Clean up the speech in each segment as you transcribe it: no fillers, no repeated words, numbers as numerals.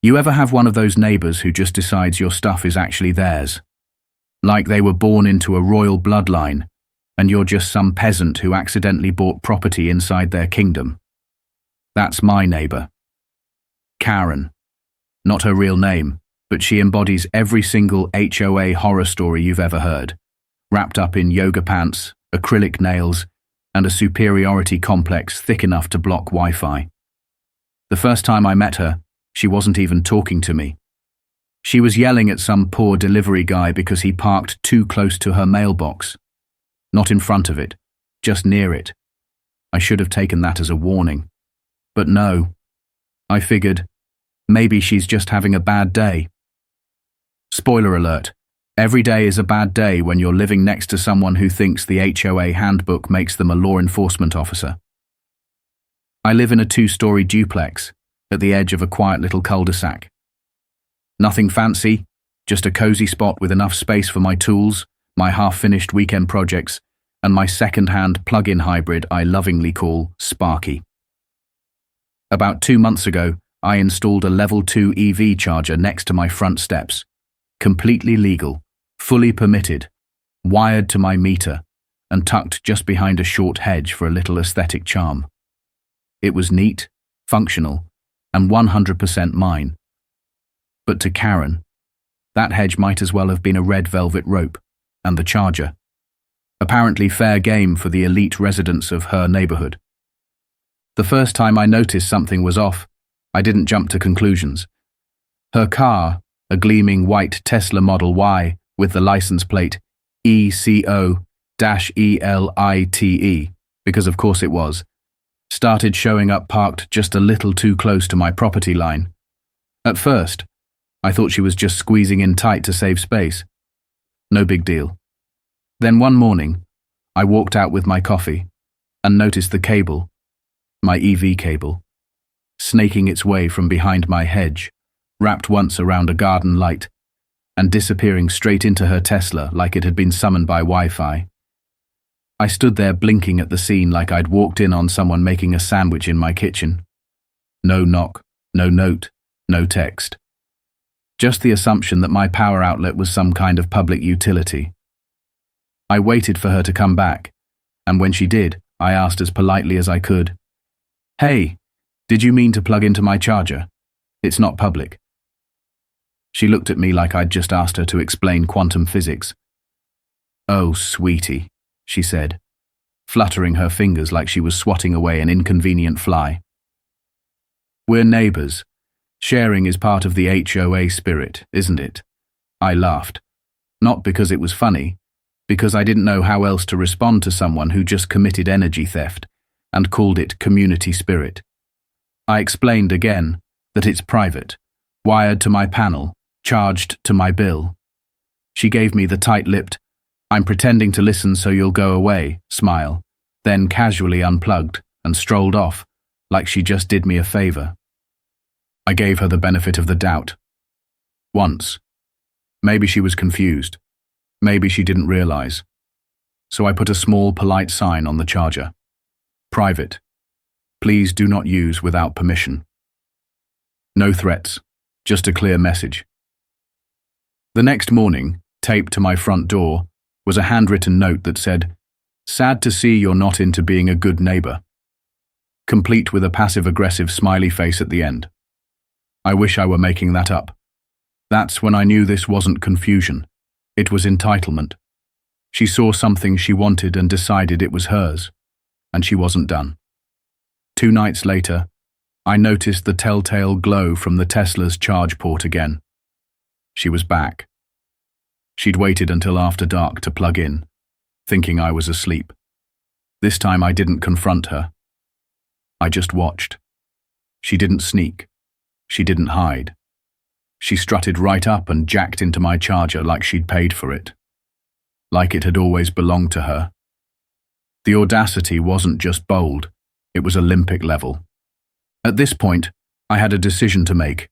You ever have one of those neighbors who just decides your stuff is actually theirs? Like they were born into a royal bloodline, and you're just some peasant who accidentally bought property inside their kingdom. That's my neighbor. Karen. Not her real name, but she embodies every single HOA horror story you've ever heard, wrapped up in yoga pants, acrylic nails, and a superiority complex thick enough to block Wi-Fi. The first time I met her, she wasn't even talking to me. She was yelling at some poor delivery guy because he parked too close to her mailbox. Not in front of it, just near it. I should have taken that as a warning. But no. I figured, maybe she's just having a bad day. Spoiler alert, every day is a bad day when you're living next to someone who thinks the HOA handbook makes them a law enforcement officer. I live in a 2-story duplex, at the edge of a quiet little cul-de-sac. Nothing fancy, just a cozy spot with enough space for my tools, my half-finished weekend projects, and my second-hand plug-in hybrid I lovingly call Sparky. About 2 months ago, I installed a level 2 EV charger next to my front steps. Completely legal, fully permitted, wired to my meter, and tucked just behind a short hedge for a little aesthetic charm. It was neat, functional, and 100% mine. But to Karen, that hedge might as well have been a red velvet rope, and the charger. Apparently fair game for the elite residents of her neighborhood. The first time I noticed something was off, I didn't jump to conclusions. Her car, a gleaming white Tesla Model Y with the license plate ECO-ELITE, because of course it was, started showing up parked just a little too close to my property line. At first, I thought she was just squeezing in tight to save space. No big deal. Then one morning, I walked out with my coffee and noticed the cable, my EV cable, snaking its way from behind my hedge, wrapped once around a garden light, and disappearing straight into her Tesla like it had been summoned by Wi-Fi. I stood there blinking at the scene like I'd walked in on someone making a sandwich in my kitchen. No knock, no note, no text. Just the assumption that my power outlet was some kind of public utility. I waited for her to come back, and when she did, I asked as politely as I could, "Hey, did you mean to plug into my charger? It's not public." She looked at me like I'd just asked her to explain quantum physics. "Oh, sweetie," she said, fluttering her fingers like she was swatting away an inconvenient fly. "We're neighbors. Sharing is part of the HOA spirit, isn't it?" I laughed. Not because it was funny, because I didn't know how else to respond to someone who just committed energy theft and called it community spirit. I explained again that it's private, wired to my panel, charged to my bill. She gave me the tight-lipped, "I'm pretending to listen so you'll go away" smile, then casually unplugged and strolled off, like she just did me a favor. I gave her the benefit of the doubt. Once. Maybe she was confused. Maybe she didn't realize. So I put a small, polite sign on the charger. Private. Please do not use without permission. No threats, just a clear message. The next morning, taped to my front door, was a handwritten note that said, "Sad to see you're not into being a good neighbor," complete with a passive-aggressive smiley face at the end. I wish I were making that up. That's when I knew this wasn't confusion. It was entitlement. She saw something she wanted and decided it was hers, and she wasn't done. 2 nights later, I noticed the telltale glow from the Tesla's charge port again. She was back. She'd waited until after dark to plug in, thinking I was asleep. This time I didn't confront her. I just watched. She didn't sneak. She didn't hide. She strutted right up and jacked into my charger like she'd paid for it. Like it had always belonged to her. The audacity wasn't just bold, it was Olympic level. At this point, I had a decision to make.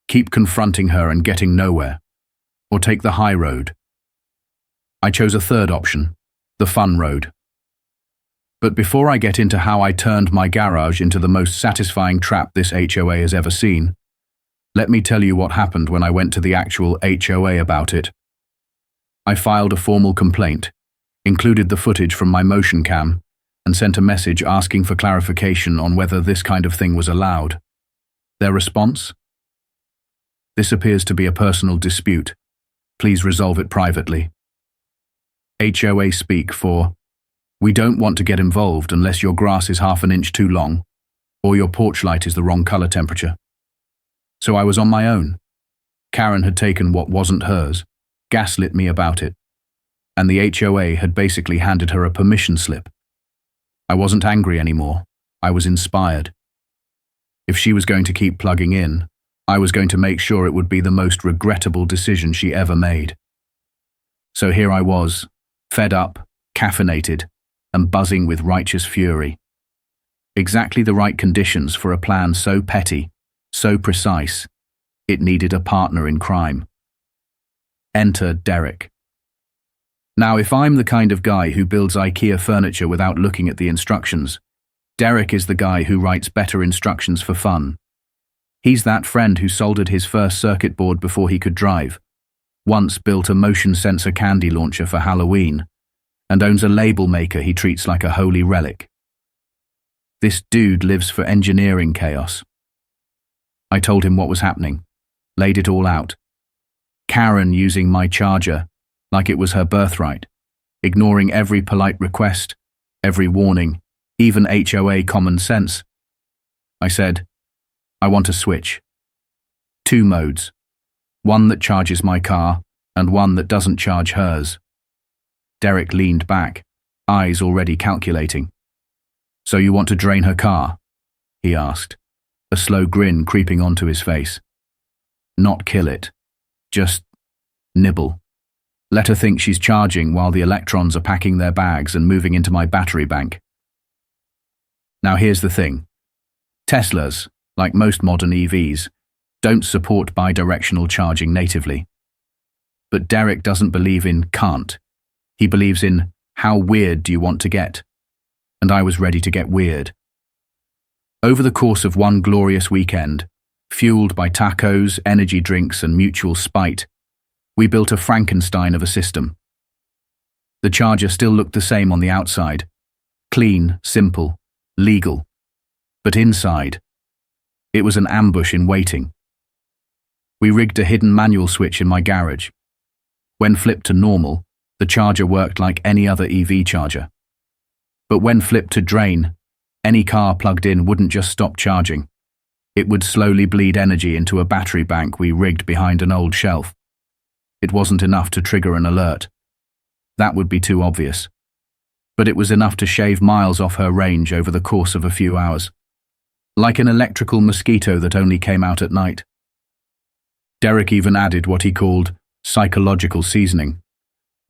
Keep confronting her and getting nowhere, or take the high road. I chose a third option, the fun road. But before I get into how I turned my garage into the most satisfying trap this HOA has ever seen, Let me tell you what happened when I went to the actual HOA about it. I filed a formal complaint, included the footage from my motion cam, and sent a message asking for clarification on whether this kind of thing was allowed. Their response? This appears to be a personal dispute. Please resolve it privately. HOA speak for, we don't want to get involved unless your grass is half an inch too long, or your porch light is the wrong color temperature. So I was on my own. Karen had taken what wasn't hers, gaslit me about it, and the HOA had basically handed her a permission slip. I wasn't angry anymore. I was inspired. If she was going to keep plugging in, I was going to make sure it would be the most regrettable decision she ever made. So here I was, fed up, caffeinated, and buzzing with righteous fury. Exactly the right conditions for a plan so petty, so precise, it needed a partner in crime. Enter Derek. Now, if I'm the kind of guy who builds IKEA furniture without looking at the instructions, Derek is the guy who writes better instructions for fun. He's that friend who soldered his first circuit board before he could drive, once built a motion sensor candy launcher for Halloween, and owns a label maker he treats like a holy relic. This dude lives for engineering chaos. I told him what was happening, laid it all out. Karen using my charger like it was her birthright, ignoring every polite request, every warning, even HOA common sense. I said, I want a switch. 2 modes. One that charges my car, and one that doesn't charge hers. Derek leaned back, eyes already calculating. So you want to drain her car? He asked, a slow grin creeping onto his face. Not kill it. Just nibble. Let her think she's charging while the electrons are packing their bags and moving into my battery bank. Now here's the thing. Teslas, like most modern EVs, don't support bidirectional charging natively. But Derek doesn't believe in can't. He believes in how weird do you want to get? And I was ready to get weird. Over the course of one glorious weekend, fueled by tacos, energy drinks, and mutual spite, we built a Frankenstein of a system. The charger still looked the same on the outside. Clean, simple, legal. But inside, it was an ambush in waiting. We rigged a hidden manual switch in my garage. When flipped to normal, the charger worked like any other EV charger. But when flipped to drain, any car plugged in wouldn't just stop charging. It would slowly bleed energy into a battery bank we rigged behind an old shelf. It wasn't enough to trigger an alert. That would be too obvious. But it was enough to shave miles off her range over the course of a few hours. Like an electrical mosquito that only came out at night. Derek even added what he called psychological seasoning,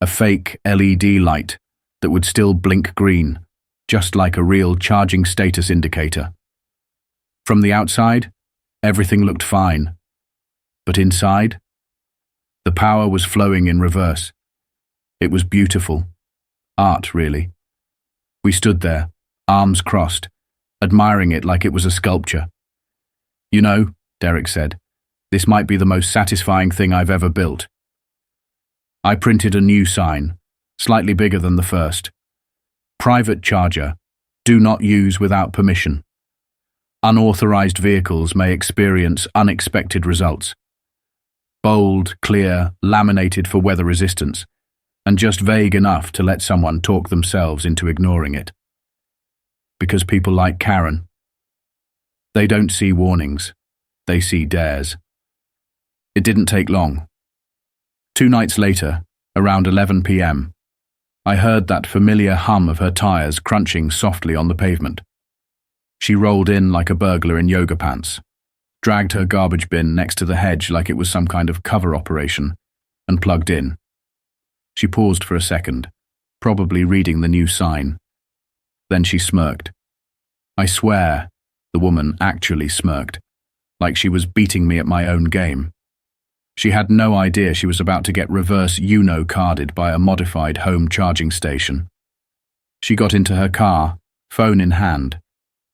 a fake LED light that would still blink green, just like a real charging status indicator. From the outside, everything looked fine. But inside, the power was flowing in reverse. It was beautiful. Art, really. We stood there, arms crossed, admiring it like it was a sculpture. You know, Derek said, this might be the most satisfying thing I've ever built. I printed a new sign, slightly bigger than the first. Private charger, do not use without permission. Unauthorized vehicles may experience unexpected results. Bold, clear, laminated for weather resistance, and just vague enough to let someone talk themselves into ignoring it. Because people like Karen, they don't see warnings, they see dares. It didn't take long. 2 nights later, around 11 p.m., I heard that familiar hum of her tires crunching softly on the pavement. She rolled in like a burglar in yoga pants, dragged her garbage bin next to the hedge like it was some kind of cover operation, and plugged in. She paused for a second, probably reading the new sign. Then she smirked. I swear, the woman actually smirked, like she was beating me at my own game. She had no idea she was about to get reverse carded by a modified home charging station. She got into her car, phone in hand,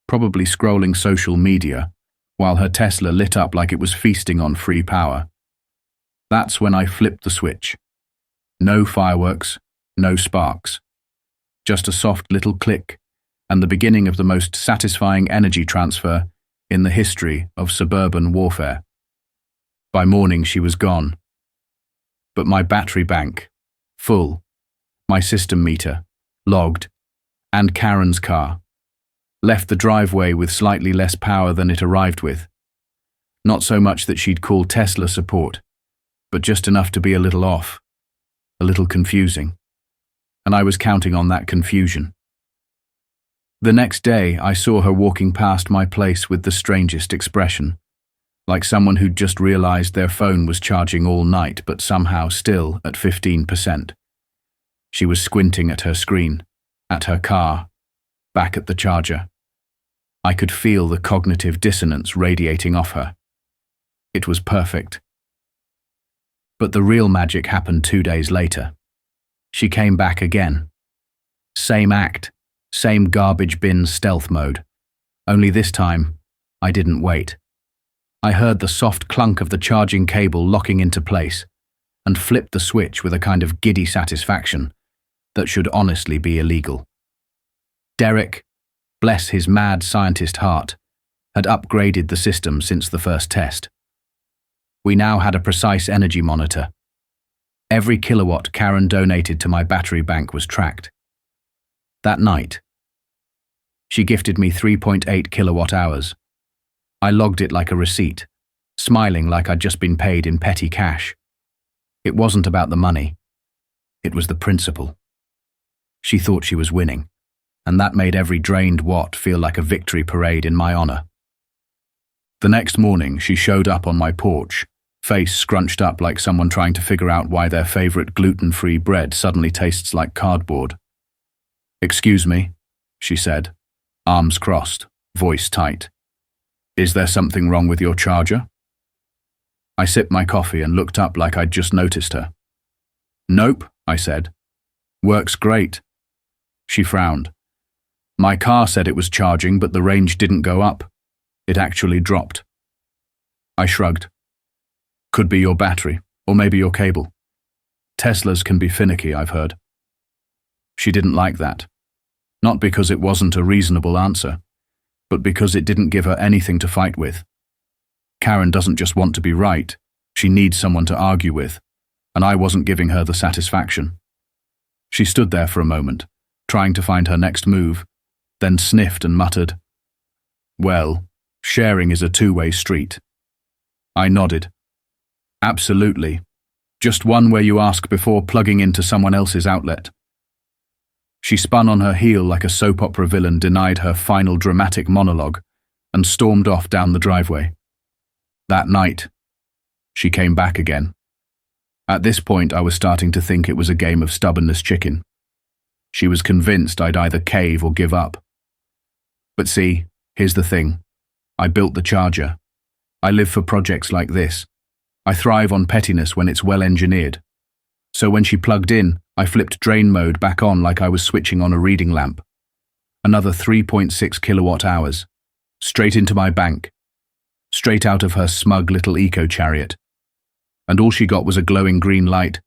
probably scrolling social media, while her Tesla lit up like it was feasting on free power. That's when I flipped the switch. No fireworks, no sparks. Just a soft little click, and the beginning of the most satisfying energy transfer in the history of suburban warfare. By morning she was gone. But my battery bank, full, my system meter, logged, and Karen's car, left the driveway with slightly less power than it arrived with. Not so much that she'd call Tesla support, but just enough to be a little off, a little confusing. And I was counting on that confusion. The next day, I saw her walking past my place with the strangest expression, like someone who'd just realized their phone was charging all night but somehow still at 15%. She was squinting at her screen, at her car, back at the charger. I could feel the cognitive dissonance radiating off her. It was perfect. But the real magic happened 2 days later. She came back again. Same act, same garbage bin stealth mode. Only this time, I didn't wait. I heard the soft clunk of the charging cable locking into place and flipped the switch with a kind of giddy satisfaction that should honestly be illegal. Derek, bless his mad scientist heart, had upgraded the system since the first test. We now had a precise energy monitor. Every kilowatt Karen donated to my battery bank was tracked. That night, she gifted me 3.8 kilowatt hours. I logged it like a receipt, smiling like I'd just been paid in petty cash. It wasn't about the money. It was the principle. She thought she was winning, and that made every drained watt feel like a victory parade in my honor. The next morning, she showed up on my porch, face scrunched up like someone trying to figure out why their favorite gluten-free bread suddenly tastes like cardboard. "Excuse me," she said, arms crossed, voice tight. "Is there something wrong with your charger?" I sipped my coffee and looked up like I'd just noticed her. "Nope," I said. "Works great." She frowned. "My car said it was charging, but the range didn't go up. It actually dropped." I shrugged. "Could be your battery, or maybe your cable. Teslas can be finicky, I've heard." She didn't like that. Not because it wasn't a reasonable answer, but because it didn't give her anything to fight with. Karen doesn't just want to be right, she needs someone to argue with, and I wasn't giving her the satisfaction. She stood there for a moment, trying to find her next move, then sniffed and muttered, "Well, sharing is a two-way street." I nodded. "Absolutely. Just one where you ask before plugging into someone else's outlet." She spun on her heel like a soap opera villain denied her final dramatic monologue and stormed off down the driveway. That night, she came back again. At this point, I was starting to think it was a game of stubbornness chicken. She was convinced I'd either cave or give up. But see, here's the thing. I built the charger. I live for projects like this. I thrive on pettiness when it's well engineered. So when she plugged in, I flipped drain mode back on like I was switching on a reading lamp. Another 3.6 kilowatt hours. Straight into my bank. Straight out of her smug little eco-chariot. And all she got was a glowing green light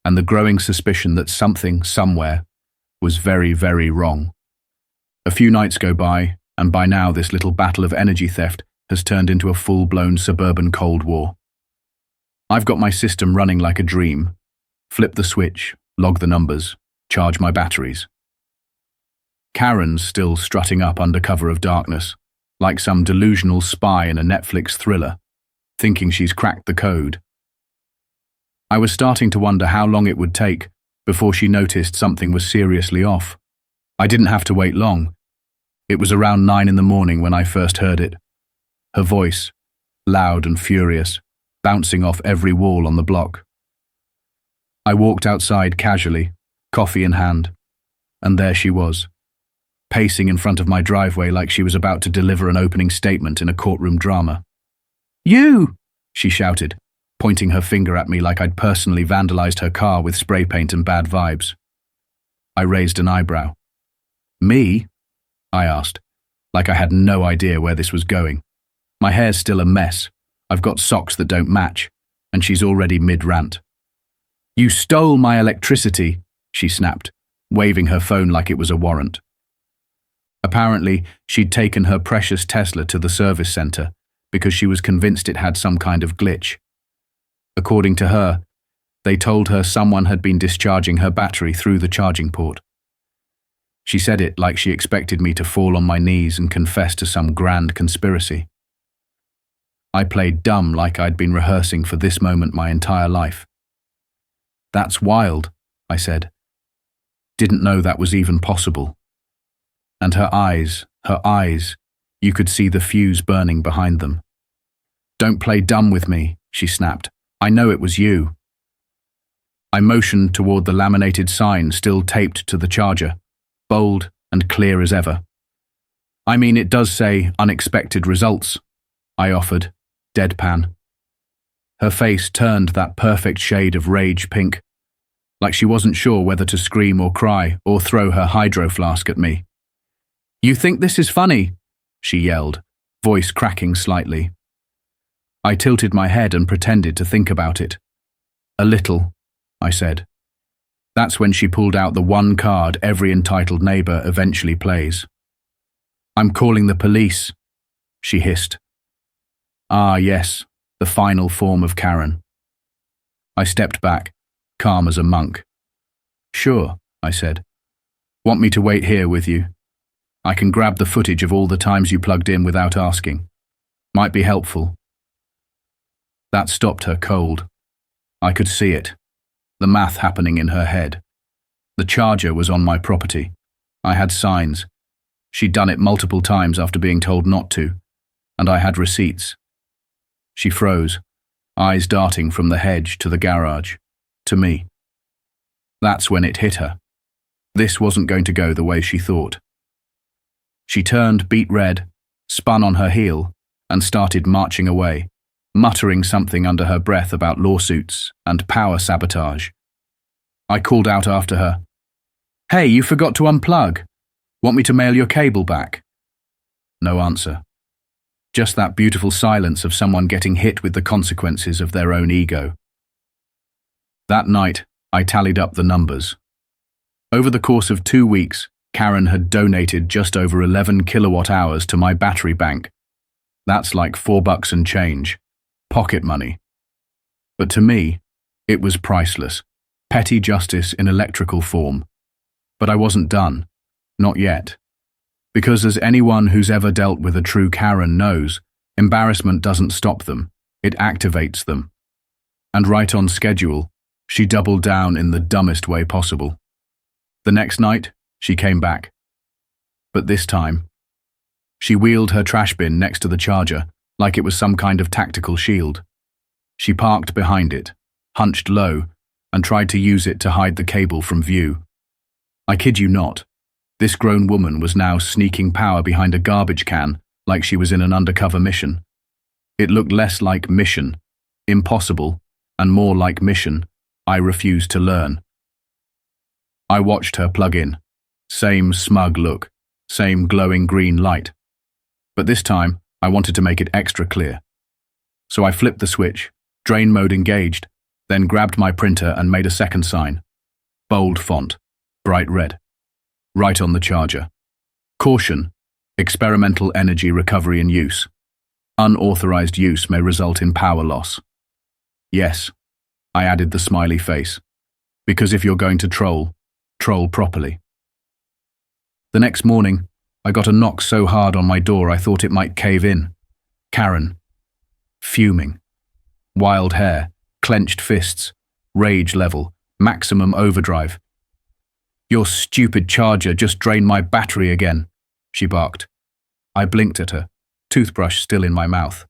and the growing suspicion that something, somewhere, was very, very wrong. A few nights go by, and by now this little battle of energy theft has turned into a full-blown suburban Cold War. I've got my system running like a dream. Flip the switch, log the numbers, charge my batteries. Karen's still strutting up under cover of darkness, like some delusional spy in a Netflix thriller, thinking she's cracked the code. I was starting to wonder how long it would take before she noticed something was seriously off. I didn't have to wait long. It was around 9 in the morning when I first heard it. Her voice, loud and furious, bouncing off every wall on the block. I walked outside casually, coffee in hand, and there she was, pacing in front of my driveway like she was about to deliver an opening statement in a courtroom drama. "You!" she shouted, pointing her finger at me like I'd personally vandalized her car with spray paint and bad vibes. I raised an eyebrow. "Me?" I asked, like I had no idea where this was going. My hair's still a mess. I've got socks that don't match, and she's already mid-rant. "You stole my electricity," she snapped, waving her phone like it was a warrant. Apparently, she'd taken her precious Tesla to the service center because she was convinced it had some kind of glitch. According to her, they told her someone had been discharging her battery through the charging port. She said it like she expected me to fall on my knees and confess to some grand conspiracy. I played dumb like I'd been rehearsing for this moment my entire life. "That's wild," I said. "Didn't know that was even possible." And her eyes, you could see the fuse burning behind them. "Don't play dumb with me," she snapped. "I know it was you." I motioned toward the laminated sign still taped to the charger, bold and clear as ever. "I mean, it does say unexpected results," I offered, deadpan. Her face turned that perfect shade of rage pink, like she wasn't sure whether to scream or cry or throw her hydro flask at me. "You think this is funny?" she yelled, voice cracking slightly. I tilted my head and pretended to think about it. "A little," I said. That's when she pulled out the one card every entitled neighbor eventually plays. "I'm calling the police," she hissed. Ah, yes, the final form of Karen. I stepped back, calm as a monk. "Sure," I said. "Want me to wait here with you? I can grab the footage of all the times you plugged in without asking. Might be helpful." That stopped her cold. I could see it, the math happening in her head. The charger was on my property. I had signs. She'd done it multiple times after being told not to, and I had receipts. She froze, eyes darting from the hedge to the garage, to me. That's when it hit her. This wasn't going to go the way she thought. She turned beet red, spun on her heel, and started marching away, muttering something under her breath about lawsuits and power sabotage. I called out after her, "Hey, you forgot to unplug. Want me to mail your cable back?" No answer. Just that beautiful silence of someone getting hit with the consequences of their own ego. That night, I tallied up the numbers. Over the course of 2 weeks, Karen had donated just over 11 kilowatt hours to my battery bank. That's like $4 and change. Pocket money. But to me, it was priceless. Petty justice in electrical form. But I wasn't done. Not yet. Because as anyone who's ever dealt with a true Karen knows, embarrassment doesn't stop them, it activates them. And right on schedule, she doubled down in the dumbest way possible. The next night, she came back. But this time, she wheeled her trash bin next to the charger like it was some kind of tactical shield. She parked behind it, hunched low, and tried to use it to hide the cable from view. I kid you not, this grown woman was now sneaking power behind a garbage can like she was in an undercover mission. It looked less like mission, impossible, and more like mission I refused to learn. I watched her plug in. Same smug look, same glowing green light. But this time, I wanted to make it extra clear. So I flipped the switch, drain mode engaged, then grabbed my printer and made a second sign. Bold font, bright red. Right on the charger. Caution, experimental energy recovery and use. Unauthorized use may result in power loss. Yes, I added the smiley face. Because if you're going to troll properly. The next morning, I got a knock so hard on my door I thought it might cave in. Karen. Fuming. Wild hair, clenched fists, rage level, maximum overdrive. "Your stupid charger just drained my battery again," she barked. I blinked at her, toothbrush still in my mouth.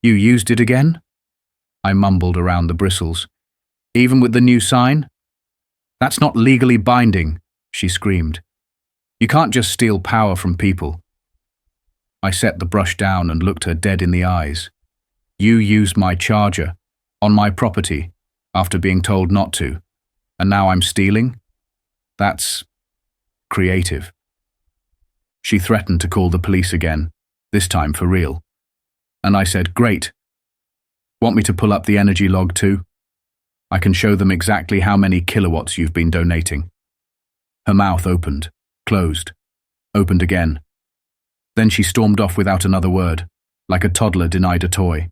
"You used it again?" I mumbled around the bristles. "Even with the new sign?" "That's not legally binding," she screamed. "You can't just steal power from people." I set the brush down and looked her dead in the eyes. "You used my charger, on my property, after being told not to, and now I'm stealing? That's creative." She threatened to call the police again, this time for real. And I said, great. Want me to pull up the energy log too? I can show them exactly how many kilowatts you've been donating. Her mouth opened, closed, opened again. Then she stormed off without another word, like a toddler denied a toy.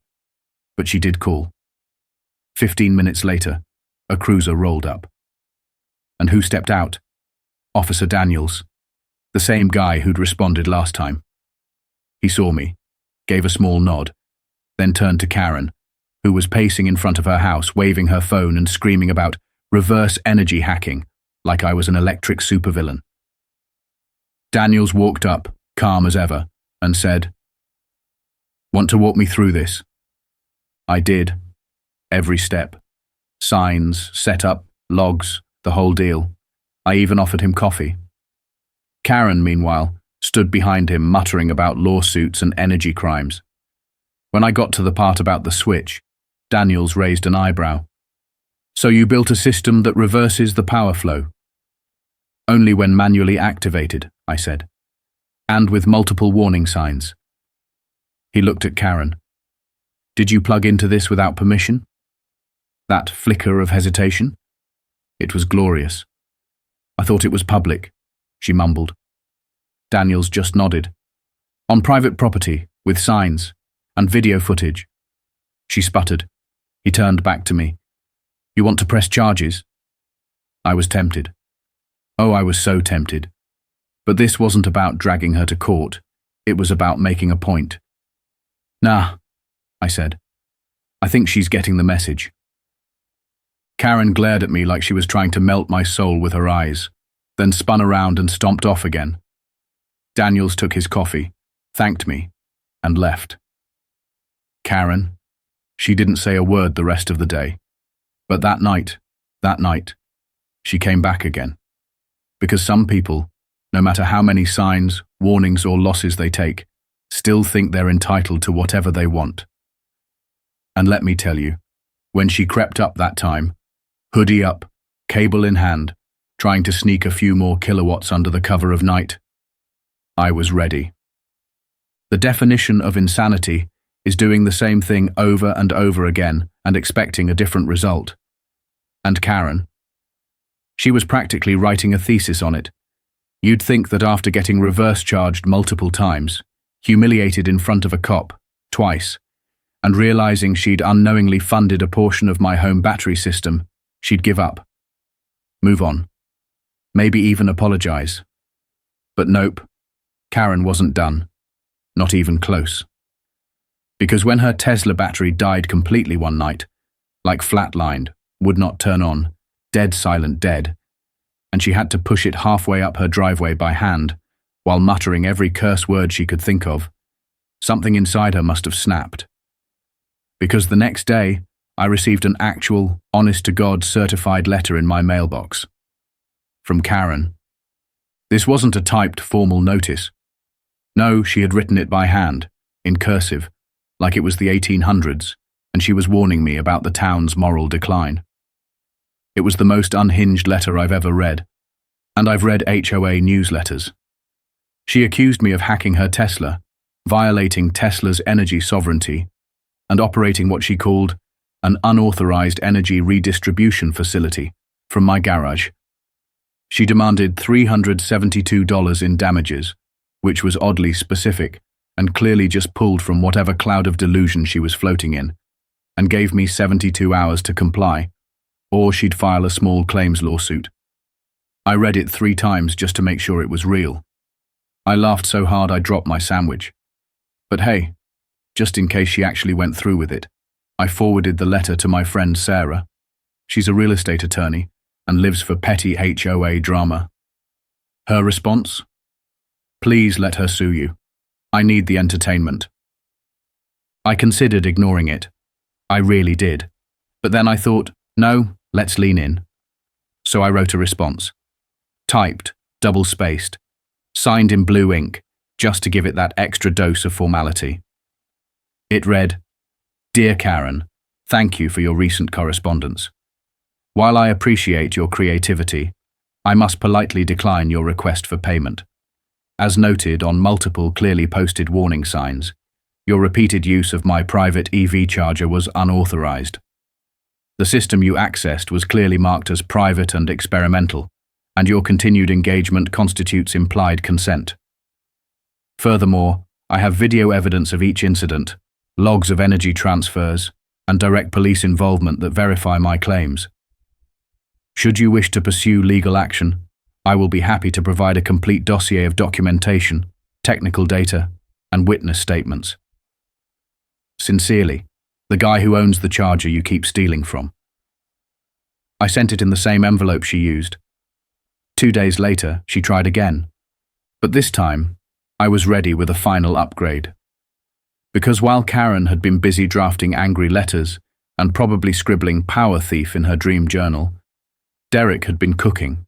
But she did call. 15 minutes later, a cruiser rolled up. And who stepped out? Officer Daniels, the same guy who'd responded last time. He saw me, gave a small nod, then turned to Karen, who was pacing in front of her house, waving her phone and screaming about reverse energy hacking, like I was an electric supervillain. Daniels walked up, calm as ever, and said, "Want to walk me through this?" I did. Every step. Signs, setup, logs, the whole deal. I even offered him coffee. Karen, meanwhile, stood behind him muttering about lawsuits and energy crimes. When I got to the part about the switch, Daniels raised an eyebrow. "So you built a system that reverses the power flow?" "Only when manually activated," I said, "and with multiple warning signs." He looked at Karen. "Did you plug into this without permission?" That flicker of hesitation? It was glorious. "I thought it was public," she mumbled. Daniels just nodded. "On private property, with signs, and video footage." She sputtered. He turned back to me. "You want to press charges?" I was tempted. Oh, I was so tempted. But this wasn't about dragging her to court. It was about making a point. "Nah," I said. "I think she's getting the message." Karen glared at me like she was trying to melt my soul with her eyes, then spun around and stomped off again. Daniels took his coffee, thanked me, and left. Karen, she didn't say a word the rest of the day. But that night, she came back again. Because some people, no matter how many signs, warnings, or losses they take, still think they're entitled to whatever they want. And let me tell you, when she crept up that time, hoodie up, cable in hand, trying to sneak a few more kilowatts under the cover of night, I was ready. The definition of insanity is doing the same thing over and over again and expecting a different result. And Karen, she was practically writing a thesis on it. You'd think that after getting reverse charged multiple times, humiliated in front of a cop, twice, and realizing she'd unknowingly funded a portion of my home battery system, she'd give up. Move on. Maybe even apologize. But nope, Karen wasn't done. Not even close. Because when her Tesla battery died completely one night, like flatlined, would not turn on, dead silent dead, and she had to push it halfway up her driveway by hand, while muttering every curse word she could think of, something inside her must have snapped. Because the next day, I received an actual, honest-to-God certified letter in my mailbox. From Karen. This wasn't a typed formal notice. No, she had written it by hand, in cursive, like it was the 1800s, and she was warning me about the town's moral decline. It was the most unhinged letter I've ever read, and I've read HOA newsletters. She accused me of hacking her Tesla, violating Tesla's energy sovereignty, and operating what she called an unauthorized energy redistribution facility from my garage. She demanded $372 in damages, which was oddly specific and clearly just pulled from whatever cloud of delusion she was floating in, and gave me 72 hours to comply, or she'd file a small claims lawsuit. I read it 3 times just to make sure it was real. I laughed so hard I dropped my sandwich. But hey, just in case she actually went through with it, I forwarded the letter to my friend Sarah. She's a real estate attorney and lives for petty HOA drama. Her response? "Please let her sue you. I need the entertainment." I considered ignoring it. I really did. But then I thought, no, let's lean in. So I wrote a response. Typed, double-spaced, signed in blue ink, just to give it that extra dose of formality. It read, "Dear Karen, thank you for your recent correspondence. While I appreciate your creativity, I must politely decline your request for payment. As noted on multiple clearly posted warning signs, Your repeated use of my private EV charger was unauthorized. The system you accessed was clearly marked as private and experimental, and your continued engagement constitutes implied consent. Furthermore, I have video evidence of each incident, logs of energy transfers, and direct police involvement that verify my claims. Should you wish to pursue legal action, I will be happy to provide a complete dossier of documentation, technical data, and witness statements. Sincerely, the guy who owns the charger you keep stealing from. I sent it in the same envelope she used. 2 days later, she tried again. But this time, I was ready with a final upgrade. Because while Karen had been busy drafting angry letters and probably scribbling "power thief" in her dream journal, Derek had been cooking.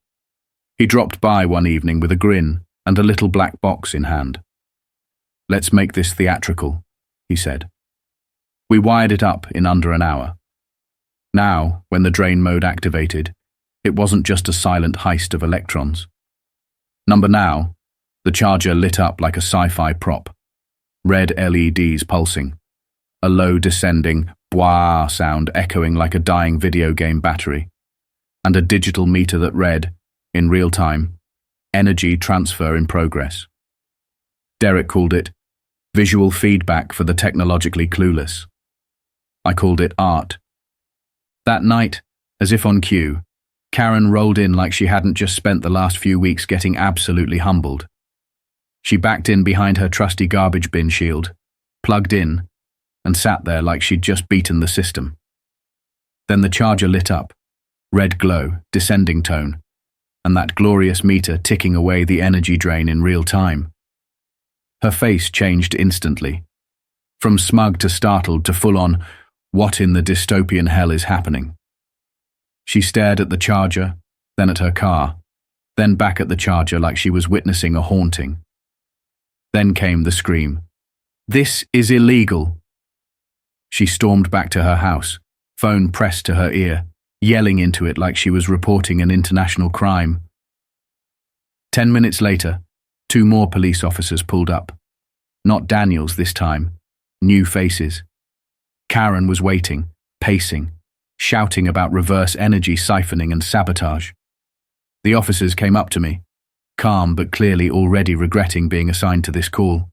He dropped by one evening with a grin and a little black box in hand. "Let's make this theatrical," he said. We wired it up in under an hour. Now, when the drain mode activated, it wasn't just a silent heist of electrons. Now, the charger lit up like a sci-fi prop. Red LEDs pulsing, a low descending "bwah" sound echoing like a dying video game battery, and a digital meter that read, in real time, "Energy transfer in progress." Derek called it visual feedback for the technologically clueless. I called it art. That night, as if on cue, Karen rolled in like she hadn't just spent the last few weeks getting absolutely humbled. She backed in behind her trusty garbage bin shield, plugged in, and sat there like she'd just beaten the system. Then the charger lit up, red glow, descending tone, and that glorious meter ticking away the energy drain in real time. Her face changed instantly, from smug to startled to full-on, "What in the dystopian hell is happening?" She stared at the charger, then at her car, then back at the charger like she was witnessing a haunting. Then came the scream, "This is illegal!" She stormed back to her house, phone pressed to her ear, yelling into it like she was reporting an international crime. 10 minutes later, 2 more police officers pulled up. Not Daniels this time, new faces. Karen was waiting, pacing, shouting about reverse energy siphoning and sabotage. The officers came up to me, calm but clearly already regretting being assigned to this call.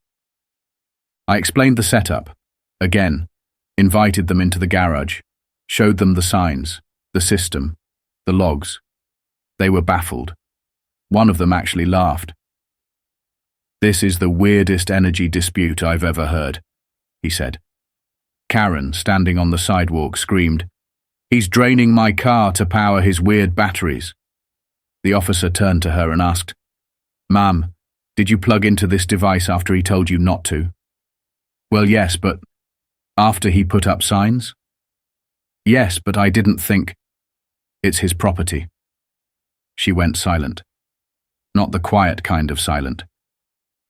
I explained the setup, again, invited them into the garage, showed them the signs, the system, the logs. They were baffled. One of them actually laughed. "This is the weirdest energy dispute I've ever heard," he said. Karen, standing on the sidewalk, screamed, "He's draining my car to power his weird batteries." The officer turned to her and asked, "Ma'am, did you plug into this device after he told you not to?" "Well, yes, but..." "After he put up signs?" "Yes, but I didn't think..." "It's his property." She went silent. Not the quiet kind of silent.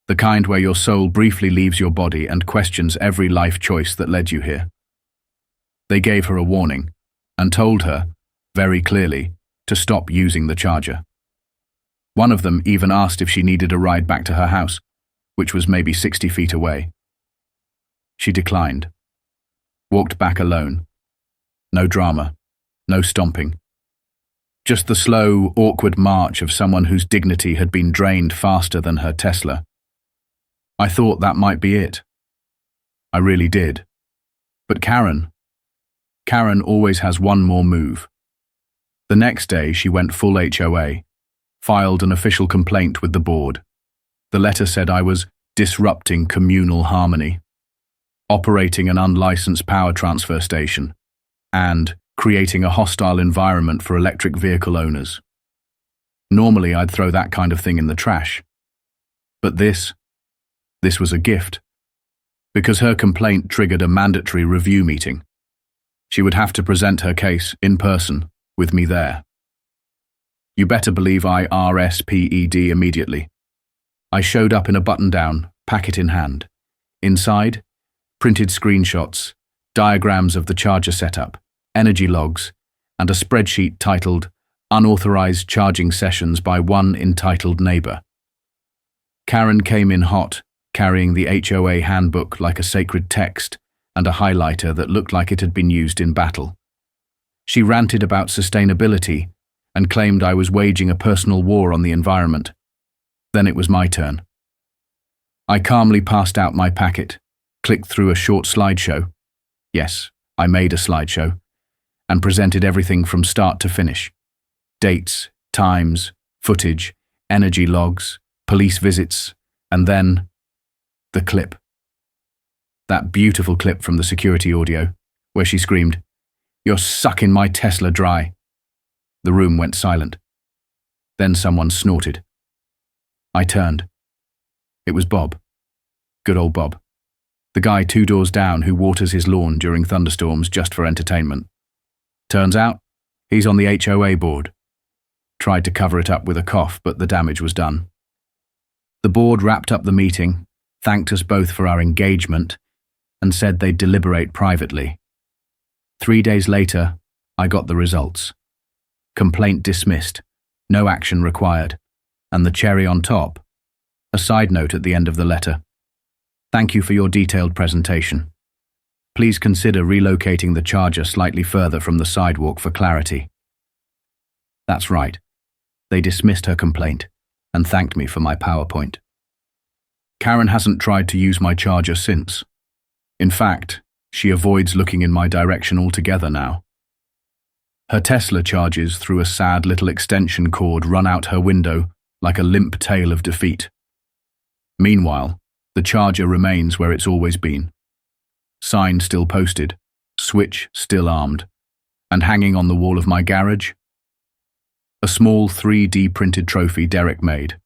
The kind where your soul briefly leaves your body and questions every life choice that led you here. They gave her a warning and told her, very clearly, to stop using the charger. One of them even asked if she needed a ride back to her house, which was maybe 60 feet away. She declined. Walked back alone. No drama, no stomping. Just the slow, awkward march of someone whose dignity had been drained faster than her Tesla. I thought that might be it. I really did. But Karen always has one more move. The next day she went full HOA, filed an official complaint with the board. The letter said I was disrupting communal harmony, operating an unlicensed power transfer station, and creating a hostile environment for electric vehicle owners. Normally I'd throw that kind of thing in the trash. But this was a gift, because her complaint triggered a mandatory review meeting. She would have to present her case in person, with me there. You better believe I RSPED immediately. I showed up in a button-down, packet in hand. Inside, printed screenshots, diagrams of the charger setup, energy logs, and a spreadsheet titled "Unauthorized Charging Sessions by One Entitled Neighbor." Karen came in hot, carrying the HOA handbook like a sacred text and a highlighter that looked like it had been used in battle. She ranted about sustainability and claimed I was waging a personal war on the environment. Then it was my turn. I calmly passed out my packet, clicked through a short slideshow. Yes, I made a slideshow, and presented everything from start to finish. Dates, times, footage, energy logs, police visits, and then the clip. That beautiful clip from the security audio, where she screamed, "You're sucking my Tesla dry." The room went silent. Then someone snorted. I turned. It was Bob. Good old Bob. The guy 2 doors down who waters his lawn during thunderstorms just for entertainment. Turns out, he's on the HOA board. Tried to cover it up with a cough, but the damage was done. The board wrapped up the meeting, thanked us both for our engagement, and said they'd deliberate privately. 3 days later, I got the results. Complaint dismissed, no action required, and the cherry on top, a side note at the end of the letter. Thank you for your detailed presentation. Please consider relocating the charger slightly further from the sidewalk for clarity. That's right. They dismissed her complaint and thanked me for my PowerPoint. Karen hasn't tried to use my charger since. In fact, she avoids looking in my direction altogether now. Her Tesla charges through a sad little extension cord run out her window like a limp tale of defeat. Meanwhile, the charger remains where it's always been. Sign still posted, switch still armed, and hanging on the wall of my garage, a small 3D printed trophy Derek made.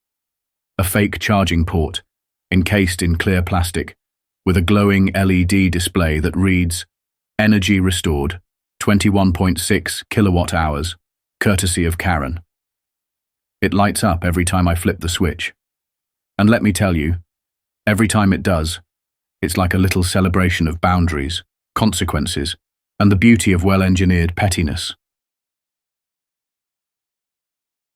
A fake charging port, encased in clear plastic, with a glowing LED display that reads, "Energy restored, 21.6 kilowatt hours, courtesy of Karen." It lights up every time I flip the switch. And let me tell you, every time it does, it's like a little celebration of boundaries, consequences, and the beauty of well-engineered pettiness.